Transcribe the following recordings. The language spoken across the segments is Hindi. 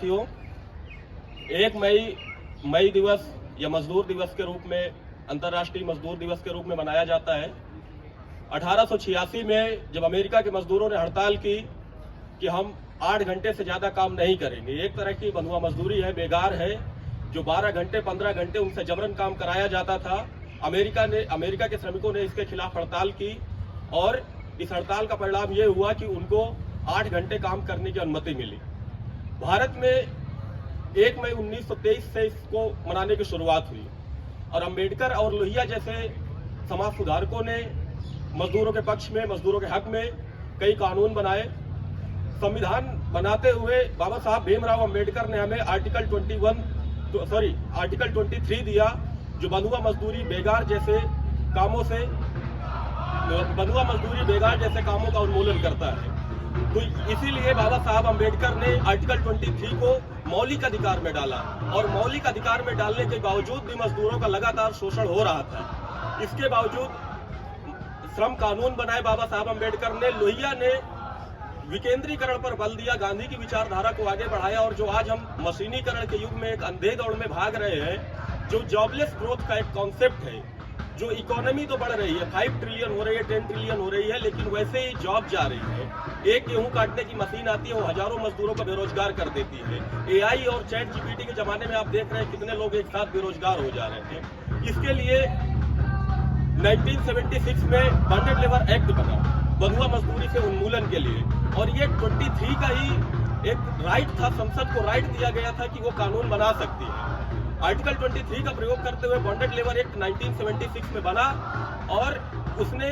साथियों, 1 मई दिवस या मजदूर दिवस के रूप में, अंतर्राष्ट्रीय मजदूर दिवस के रूप में मनाया जाता है। 1886 में जब अमेरिका के मजदूरों ने हड़ताल की कि हम 8 घंटे से ज्यादा काम नहीं करेंगे, एक तरह की बंधुआ मजदूरी है, बेगार है, जो 12 घंटे 15 घंटे उनसे जबरन काम कराया जाता था। अमेरिका के श्रमिकों ने इसके खिलाफ हड़ताल की और इस हड़ताल का परिणाम ये हुआ कि उनको 8 घंटे काम करने की अनुमति मिली। भारत में 1 मई 1923 से इसको मनाने की शुरुआत हुई और अंबेडकर और लोहिया जैसे समाज सुधारकों ने मजदूरों के पक्ष में, मजदूरों के हक में कई कानून बनाए। संविधान बनाते हुए बाबा साहब भीमराव अंबेडकर ने हमें आर्टिकल 23 दिया, जो बंधुआ मजदूरी बेगार जैसे कामों का उन्मूलन करता है। तो इसीलिए बाबा साहब अंबेडकर ने आर्टिकल 23 को मौलिक अधिकार में डाला और मौलिक अधिकार में डालने के बावजूद भी मजदूरों का लगातार शोषण हो रहा था। इसके बावजूद श्रम कानून बनाए बाबा साहब अंबेडकर ने। लोहिया ने विकेंद्रीकरण पर बल दिया, गांधी की विचारधारा को आगे बढ़ाया और जो आज हम मशीनीकरण के युग में एक अंधे दौड़ में भाग रहे हैं, जो जॉबलेस ग्रोथ का एक कॉन्सेप्ट है, जो इकोनॉमी तो बढ़ रही है, 5 ट्रिलियन हो रही है, 10 ट्रिलियन हो रही है, लेकिन वैसे ही जॉब जा रही है। एक गेहूं काटने की मशीन आती है, वो हजारों मजदूरों को बेरोजगार कर देती है। AI और चैट जीपीटी के जमाने में आप देख रहे हैं कितने लोग एक साथ बेरोजगार हो जा रहे थे। इसके लिए 1976 में बॉन्डेड लेबर एक्ट बना, बंधुआ मजदूरी से उन्मूलन के लिए, और ये 23 का ही एक राइट था, संसद को राइट दिया गया था कि वो कानून बना सकती है। आर्टिकल 23 का प्रयोग करते हुए बॉन्डेड लेबर एक्ट 1976 में बना और उसने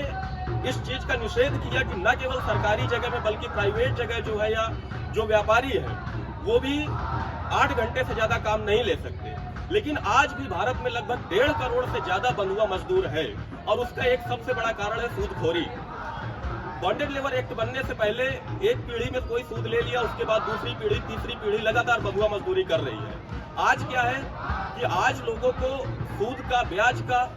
इस चीज का निषेध किया कि न केवल सरकारी जगह में बल्कि प्राइवेट जगह जो है या जो व्यापारी है वो भी 8 घंटे से ज्यादा काम नहीं ले सकते। लेकिन आज भी भारत में लगभग 1.5 करोड़ से ज्यादा बंधुआ मजदूर है और उसका एक सबसे बड़ा कारण है सूदखोरी। बॉन्डेड लेबर एक्ट बनने से पहले एक पीढ़ी में कोई सूद ले लिया, उसके बाद दूसरी पीढ़ी, तीसरी पीढ़ी लगातार बंधुआ मजदूरी कर रही है। आज क्या है कि आज लोगों को सूद का, ब्याज का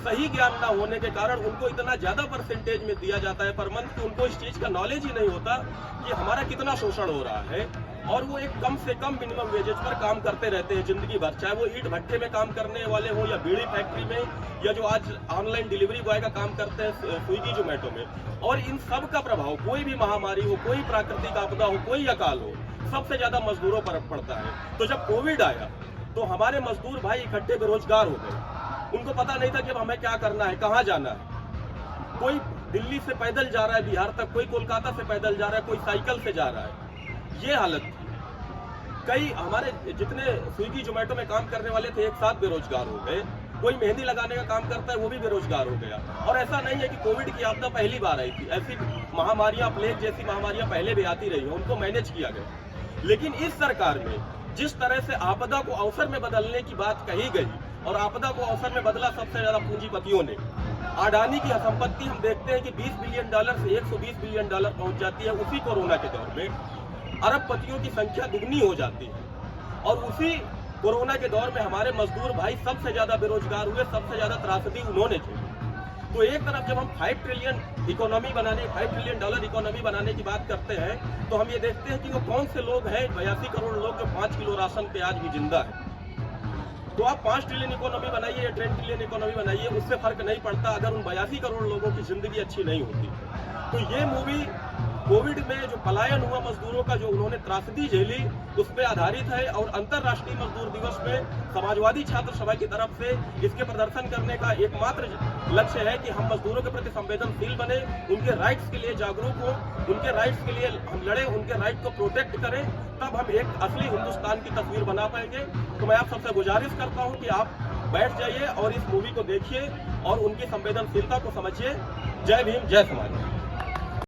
सही ज्ञान ना होने के कारण उनको इतना ज्यादा परसेंटेज में दिया जाता है पर मंथ कि उनको इस चीज का नॉलेज ही नहीं होता कि हमारा कितना शोषण हो रहा है, और वो एक कम से कम मिनिमम वेजेज पर काम करते रहते हैं जिंदगी भर, चाहे वो ईंट भट्टे में काम करने वाले हो या बीड़ी फैक्ट्री में या जो आज ऑनलाइन डिलीवरी बॉय का काम करते हैं स्विगी जोमेटो में। और इन सब का प्रभाव, कोई भी महामारी हो, कोई प्राकृतिक आपदा हो, कोई अकाल हो, सबसे ज्यादा मजदूरों पर पड़ता है। तो जब कोविड आया तो हमारे मजदूर भाई इकट्ठे बेरोजगार हो गए। उनको पता नहीं था कि हमें क्या करना है, कहाँ जाना है। कोई दिल्ली से पैदल जा रहा है बिहार तक, कोई कोलकाता से पैदल जा रहा है, कोई साइकिल से जा रहा है। ये हालत थी। कई हमारे जितने स्विगी जोमेटो में काम करने वाले थे एक साथ बेरोजगार हो गए। कोई मेहंदी लगाने का काम करता है वो भी बेरोजगार हो गया। और ऐसा नहीं है कि कोविड की आपदा पहली बार आई थी, ऐसी महामारियां, प्लेग जैसी महामारियां पहले भी आती रही है, उनको मैनेज किया गया। लेकिन इस सरकार में जिस तरह से आपदा को अवसर में बदलने की बात कही गई और आपदा को अवसर में बदला सबसे ज्यादा पूंजीपतियों ने। अडानी की संपत्ति हम देखते हैं कि $20 बिलियन से $120 बिलियन पहुंच जाती है। उसी कोरोना के दौर में अरबपतियों की संख्या दुगनी हो जाती है और उसी कोरोना के दौर में हमारे मजदूर भाई सबसे ज्यादा बेरोजगार हुए, सबसे ज्यादा त्रासदी उन्होंने झेली। तो एक तरफ जब हम $5 ट्रिलियन इकोनॉमी बनाने की बात करते हैं तो हम ये देखते हैं कि वो कौन से लोग हैं, 82 करोड़ लोग जो 5 किलो राशन पे आज भी जिंदा है। तो आप 5 ट्रिलियन इकोनॉमी बनाइए या 10 ट्रिलियन इकोनॉमी बनाइए, उससे फर्क नहीं पड़ता अगर उन 82 करोड़ लोगों की जिंदगी अच्छी नहीं होती। तो ये मूवी कोविड में जो पलायन हुआ मजदूरों का, जो उन्होंने त्रासदी झेली, उस पर आधारित है। और अंतर्राष्ट्रीय मजदूर दिवस में समाजवादी छात्र सभा की तरफ से इसके प्रदर्शन करने का एकमात्र लक्ष्य है कि हम मजदूरों के प्रति संवेदनशील बने, उनके राइट्स के लिए जागरूक हो, उनके राइट्स के लिए हम लड़े, उनके राइट को प्रोटेक्ट करें, तब हम एक असली हिंदुस्तान की तस्वीर बना पाएंगे। तो मैं आप सबसे गुजारिश करता हूँ कि आप बैठ जाइए और इस मूवी को देखिए और उनकी संवेदनशीलता को समझिए। जय भीम, जय समाज।